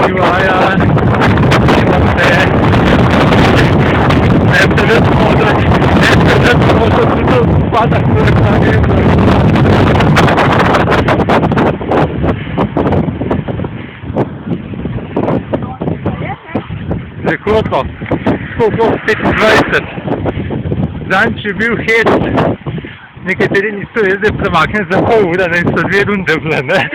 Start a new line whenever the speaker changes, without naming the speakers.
Siłaja, wtedy może tylko spada, który prawie krótko, skoro 25. Zanči bil hec, nekateri niso jezdili premakniti za pol ure, ne so 2 runde bile, ne.